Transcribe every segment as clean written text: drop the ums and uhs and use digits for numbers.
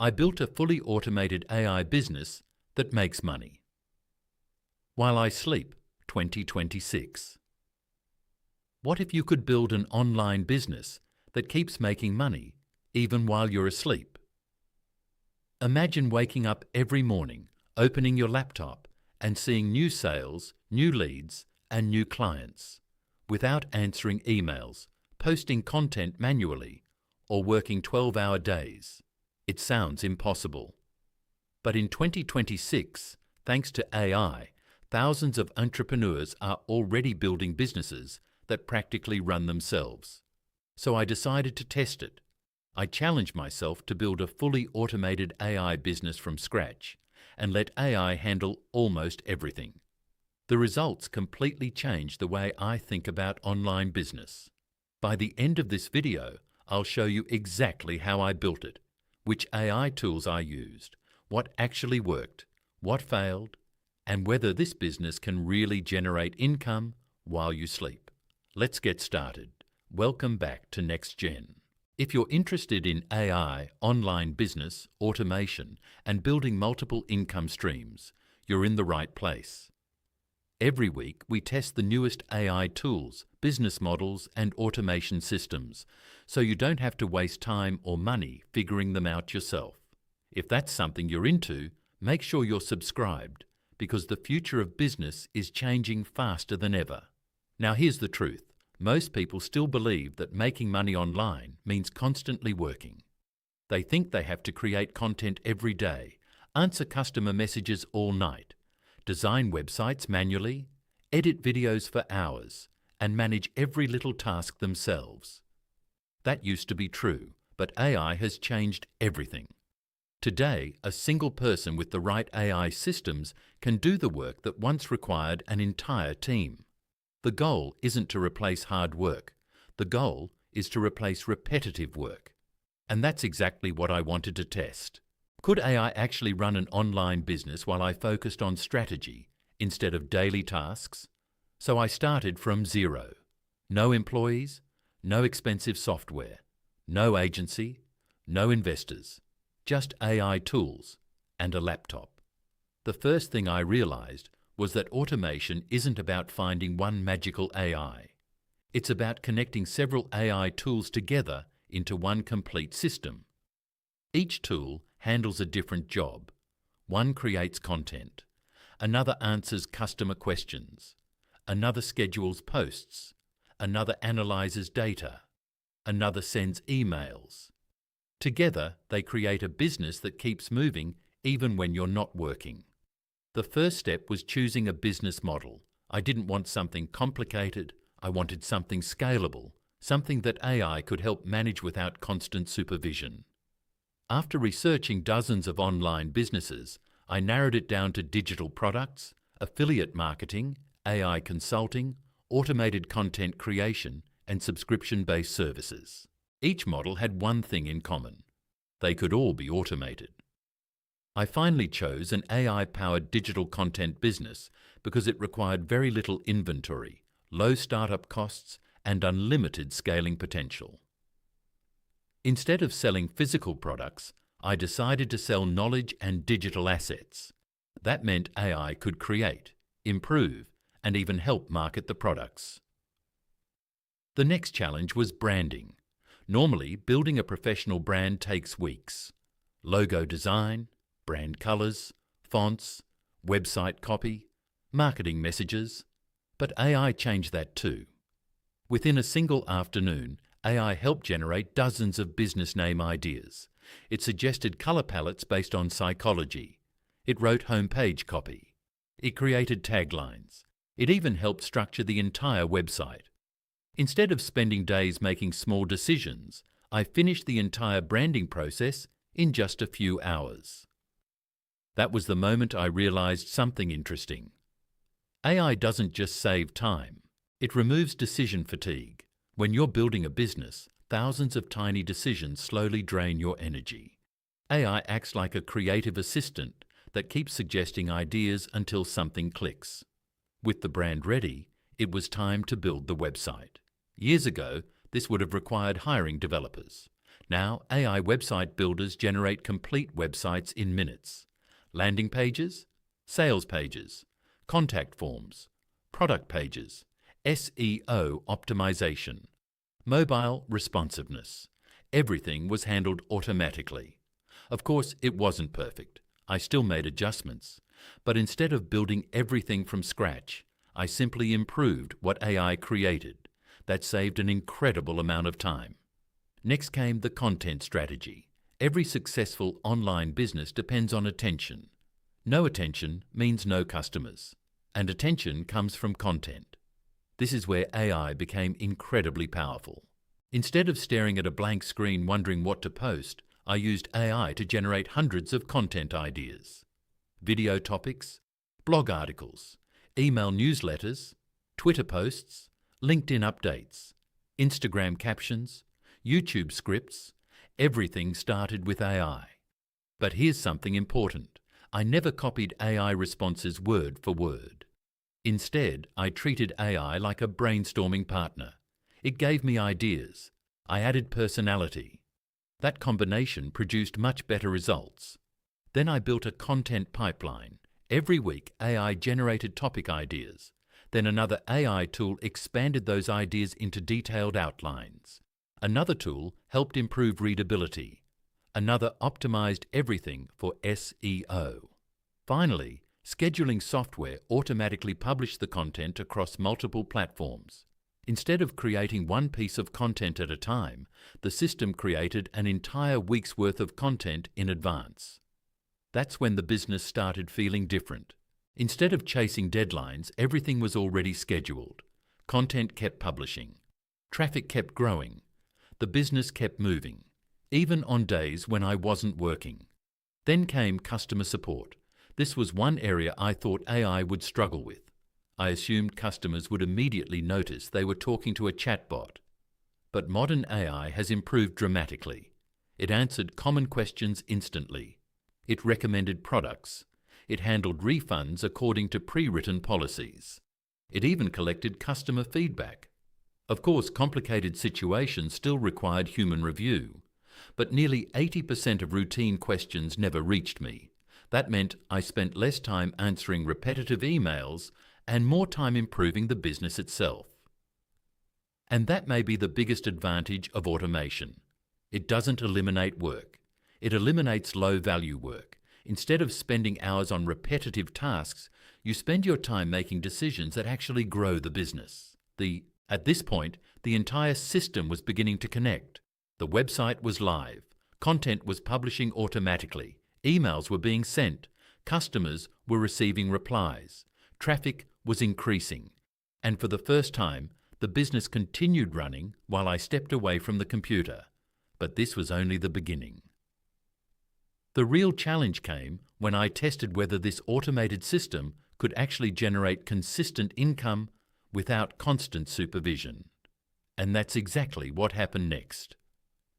I built a fully automated AI business that makes money. While I sleep, 2026. What if you could build an online business that keeps making money even while you're asleep? Imagine waking up every morning, opening your laptop and seeing new sales, new leads, and new clients, without answering emails, posting content manually, or working 12-hour days. It sounds impossible. But in 2026, thanks to AI, thousands of entrepreneurs are already building businesses that practically run themselves. So I decided to test it. I challenged myself to build a fully automated AI business from scratch and let AI handle almost everything. The results completely changed the way I think about online business. By the end of this video, I'll show you exactly how I built it, which AI tools I used, what actually worked, what failed, and whether this business can really generate income while you sleep. Let's get started. Welcome back to NextGen. If you're interested in AI, online business, automation, and building multiple income streams, you're in the right place. Every week, we test the newest AI tools, business models, and automation systems, so you don't have to waste time or money figuring them out yourself. If that's something you're into, make sure you're subscribed, because the future of business is changing faster than ever. Now here's the truth. Most people still believe that making money online means constantly working. They think they have to create content every day, answer customer messages all night, design websites manually, edit videos for hours, and manage every little task themselves. That used to be true, but AI has changed everything. Today, a single person with the right AI systems can do the work that once required an entire team. The goal isn't to replace hard work. The goal is to replace repetitive work. And that's exactly what I wanted to test. Could AI actually run an online business while I focused on strategy instead of daily tasks? So I started from zero. No employees, no expensive software, no agency, no investors, just AI tools and a laptop. The first thing I realized was that automation isn't about finding one magical AI. It's about connecting several AI tools together into one complete system. Each tool handles a different job. One creates content, another answers customer questions, another schedules posts, another analyzes data, another sends emails. Together, they create a business that keeps moving even when you're not working. The first step was choosing a business model. I didn't want something complicated. I wanted something scalable, something that AI could help manage without constant supervision. After researching dozens of online businesses, I narrowed it down to digital products, affiliate marketing, AI consulting, automated content creation, and subscription-based services. Each model had one thing in common. They could all be automated. I finally chose an AI-powered digital content business because it required very little inventory, low startup costs, and unlimited scaling potential. Instead of selling physical products, I decided to sell knowledge and digital assets. That meant AI could create, improve, and even help market the products. The next challenge was branding. Normally, building a professional brand takes weeks. Logo design, brand colors, fonts, website copy, marketing messages. But AI changed that too. Within a single afternoon, AI helped generate dozens of business name ideas. It suggested color palettes based on psychology. It wrote homepage copy. It created taglines. It even helped structure the entire website. Instead of spending days making small decisions, I finished the entire branding process in just a few hours. That was the moment I realized something interesting. AI doesn't just save time. It removes decision fatigue. When you're building a business, thousands of tiny decisions slowly drain your energy. AI acts like a creative assistant that keeps suggesting ideas until something clicks. With the brand ready, it was time to build the website. Years ago, this would have required hiring developers. Now, AI website builders generate complete websites in minutes. Landing pages, sales pages, contact forms, product pages, SEO optimization, mobile responsiveness. Everything was handled automatically. Of course, it wasn't perfect. I still made adjustments. But instead of building everything from scratch, I simply improved what AI created. That saved an incredible amount of time. Next came the content strategy. Every successful online business depends on attention. No attention means no customers. And attention comes from content. This is where AI became incredibly powerful. Instead of staring at a blank screen wondering what to post, I used AI to generate hundreds of content ideas. Video topics, blog articles, email newsletters, Twitter posts, LinkedIn updates, Instagram captions, YouTube scripts. Everything started with AI. But here's something important. I never copied AI responses word for word. Instead, I treated AI like a brainstorming partner. It gave me ideas. I added personality. That combination produced much better results. Then I built a content pipeline. Every week, AI generated topic ideas. Then another AI tool expanded those ideas into detailed outlines. Another tool helped improve readability. Another optimized everything for SEO. Finally, scheduling software automatically published the content across multiple platforms. Instead of creating one piece of content at a time, the system created an entire week's worth of content in advance. That's when the business started feeling different. Instead of chasing deadlines, everything was already scheduled. Content kept publishing. Traffic kept growing. The business kept moving, even on days when I wasn't working. Then came customer support. This was one area I thought AI would struggle with. I assumed customers would immediately notice they were talking to a chatbot. But modern AI has improved dramatically. It answered common questions instantly. It recommended products. It handled refunds according to pre-written policies. It even collected customer feedback. Of course, complicated situations still required human review, but nearly 80% of routine questions never reached me. That meant I spent less time answering repetitive emails and more time improving the business itself. And that may be the biggest advantage of automation. It doesn't eliminate work. It eliminates low-value work. Instead of spending hours on repetitive tasks, you spend your time making decisions that actually grow the business. At this point, the entire system was beginning to connect. The website was live. Content was publishing automatically. Emails were being sent. Customers were receiving replies. Traffic was increasing. And for the first time, the business continued running while I stepped away from the computer. But this was only the beginning. The real challenge came when I tested whether this automated system could actually generate consistent income without constant supervision. And that's exactly what happened next.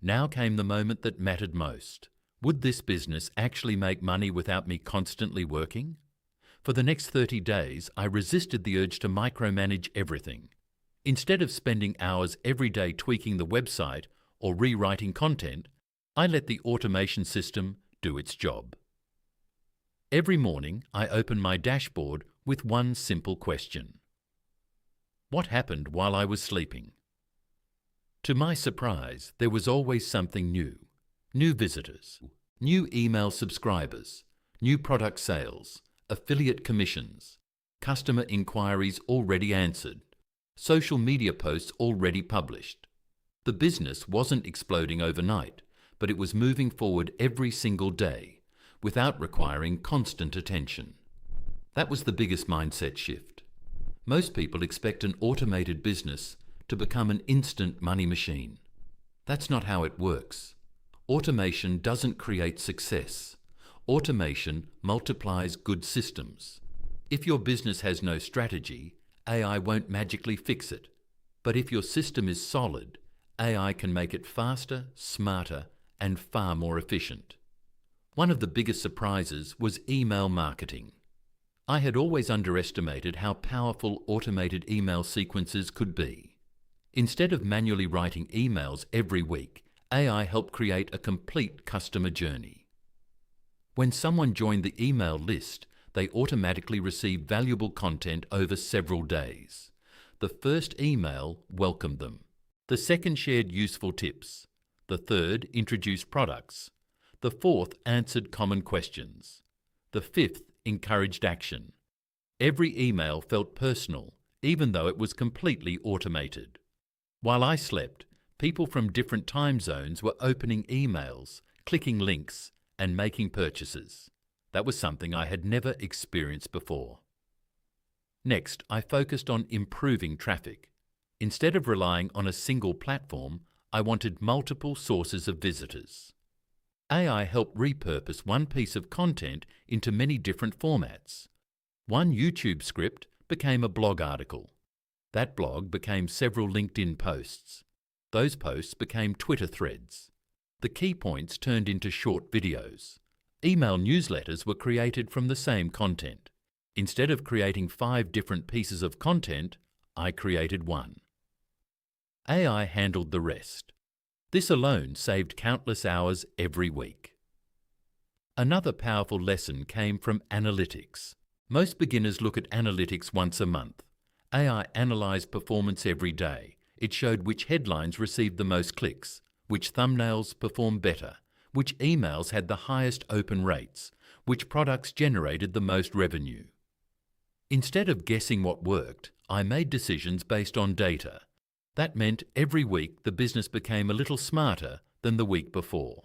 Now came the moment that mattered most. Would this business actually make money without me constantly working? For the next 30 days, I resisted the urge to micromanage everything. Instead of spending hours every day tweaking the website or rewriting content, I let the automation system do its job. Every morning, I open my dashboard with one simple question. What happened while I was sleeping? To my surprise, there was always something new. New visitors, new email subscribers, new product sales, affiliate commissions, customer inquiries already answered, social media posts already published. The business wasn't exploding overnight, but it was moving forward every single day, without requiring constant attention. That was the biggest mindset shift. Most people expect an automated business to become an instant money machine. That's not how it works. Automation doesn't create success. Automation multiplies good systems. If your business has no strategy, AI won't magically fix it. But if your system is solid, AI can make it faster, smarter, and far more efficient. One of the biggest surprises was email marketing. I had always underestimated how powerful automated email sequences could be. Instead of manually writing emails every week, AI helped create a complete customer journey. When someone joined the email list, they automatically received valuable content over several days. The first email welcomed them. The second shared useful tips. The third introduced products. The fourth answered common questions. The fifth encouraged action. Every email felt personal, even though it was completely automated. While I slept, people from different time zones were opening emails, clicking links, and making purchases. That was something I had never experienced before. Next, I focused on improving traffic. Instead of relying on a single platform, I wanted multiple sources of visitors. AI helped repurpose one piece of content into many different formats. One YouTube script became a blog article. That blog became several LinkedIn posts. Those posts became Twitter threads. The key points turned into short videos. Email newsletters were created from the same content. Instead of creating 5 different pieces of content, I created one. AI handled the rest. This alone saved countless hours every week. Another powerful lesson came from analytics. Most beginners look at analytics once a month. AI analyzed performance every day. It showed which headlines received the most clicks, which thumbnails performed better, which emails had the highest open rates, which products generated the most revenue. Instead of guessing what worked, I made decisions based on data. That meant every week the business became a little smarter than the week before.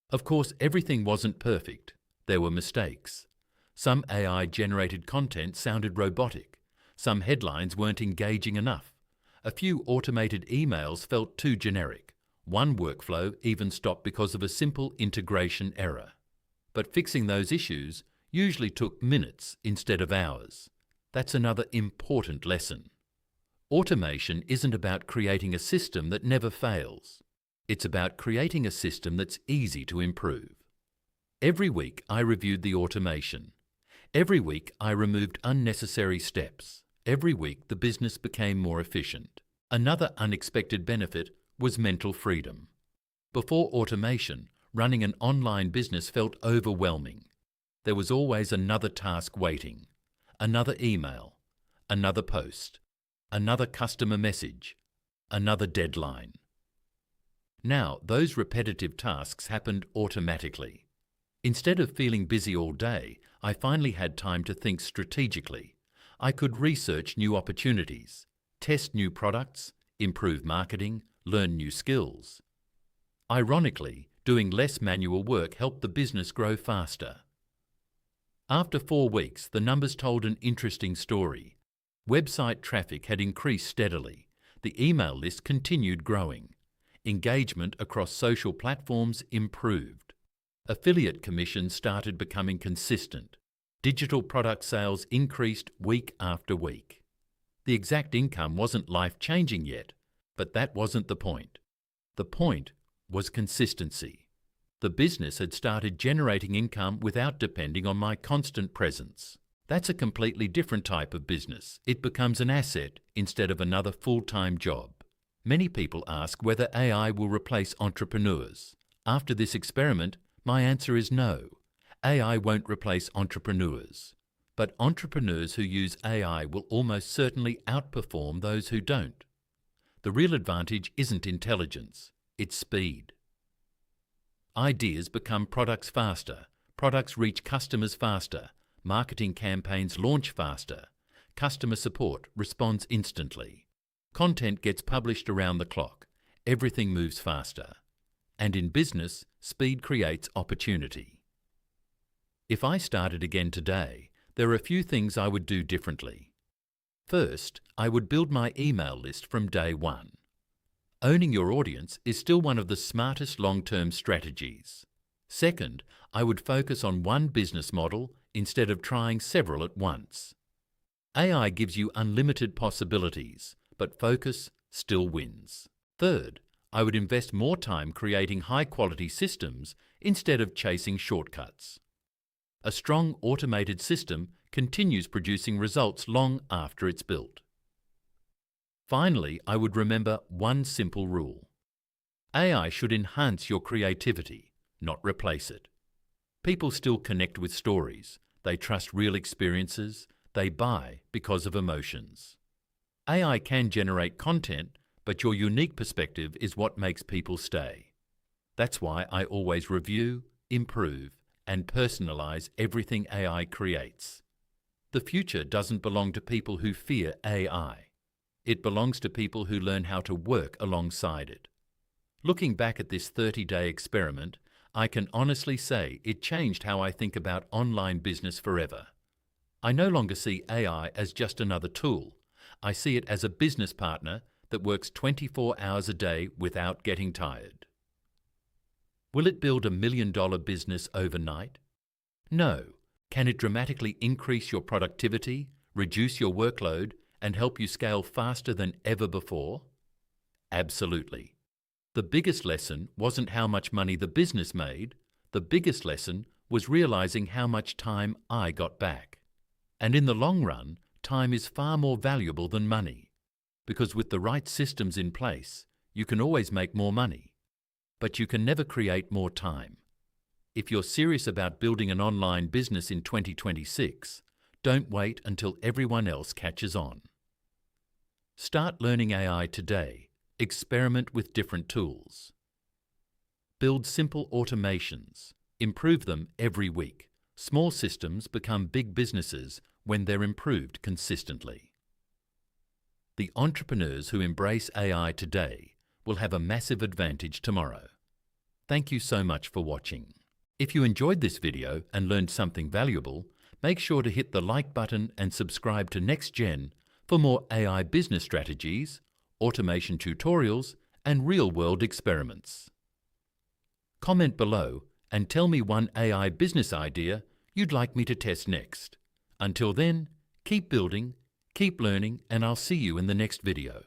Of course, everything wasn't perfect. There were mistakes. Some AI-generated content sounded robotic. Some headlines weren't engaging enough. A few automated emails felt too generic. One workflow even stopped because of a simple integration error. But fixing those issues usually took minutes instead of hours. That's another important lesson. Automation isn't about creating a system that never fails. It's about creating a system that's easy to improve. Every week I reviewed the automation. Every week I removed unnecessary steps. Every week the business became more efficient. Another unexpected benefit was mental freedom. Before automation, running an online business felt overwhelming. There was always another task waiting, another email, another post, another customer message, another deadline. Now, those repetitive tasks happened automatically. Instead of feeling busy all day, I finally had time to think strategically. I could research new opportunities, test new products, improve marketing, learn new skills. Ironically, doing less manual work helped the business grow faster. After 4 weeks, the numbers told an interesting story. Website traffic had increased steadily. The email list continued growing. Engagement across social platforms improved. Affiliate commissions started becoming consistent. Digital product sales increased week after week. The exact income wasn't life-changing yet, but that wasn't the point. The point was consistency. The business had started generating income without depending on my constant presence. That's a completely different type of business. It becomes an asset instead of another full-time job. Many people ask whether AI will replace entrepreneurs. After this experiment, my answer is no. AI won't replace entrepreneurs. But entrepreneurs who use AI will almost certainly outperform those who don't. The real advantage isn't intelligence, it's speed. Ideas become products faster, products reach customers faster, marketing campaigns launch faster, customer support responds instantly, content gets published around the clock, everything moves faster. And in business, speed creates opportunity. If I started again today, there are a few things I would do differently. First, I would build my email list from day one. Owning your audience is still one of the smartest long-term strategies. Second, I would focus on one business model instead of trying several at once. AI gives you unlimited possibilities, but focus still wins. Third, I would invest more time creating high-quality systems instead of chasing shortcuts. A strong automated system continues producing results long after it's built. Finally, I would remember one simple rule. AI should enhance your creativity, not replace it. People still connect with stories. They trust real experiences. They buy because of emotions. AI can generate content, but your unique perspective is what makes people stay. That's why I always review, improve, and personalize everything AI creates. The future doesn't belong to people who fear AI. It belongs to people who learn how to work alongside it. Looking back at this 30-day experiment, I can honestly say it changed how I think about online business forever. I no longer see AI as just another tool. I see it as a business partner that works 24 hours a day without getting tired. Will it build $1 million business overnight? No. Can it dramatically increase your productivity, reduce your workload, and help you scale faster than ever before? Absolutely. The biggest lesson wasn't how much money the business made. The biggest lesson was realizing how much time I got back. And in the long run, time is far more valuable than money. Because with the right systems in place, you can always make more money. But you can never create more time. If you're serious about building an online business in 2026, don't wait until everyone else catches on. Start learning AI today. Experiment with different tools. Build simple automations. Improve them every week. Small systems become big businesses when they're improved consistently. The entrepreneurs who embrace AI today will have a massive advantage tomorrow. Thank you so much for watching. If you enjoyed this video and learned something valuable, make sure to hit the like button and subscribe to NextGen for more AI business strategies, automation tutorials, and real-world experiments. Comment below and tell me one AI business idea you'd like me to test next. Until then, keep building, keep learning, and I'll see you in the next video.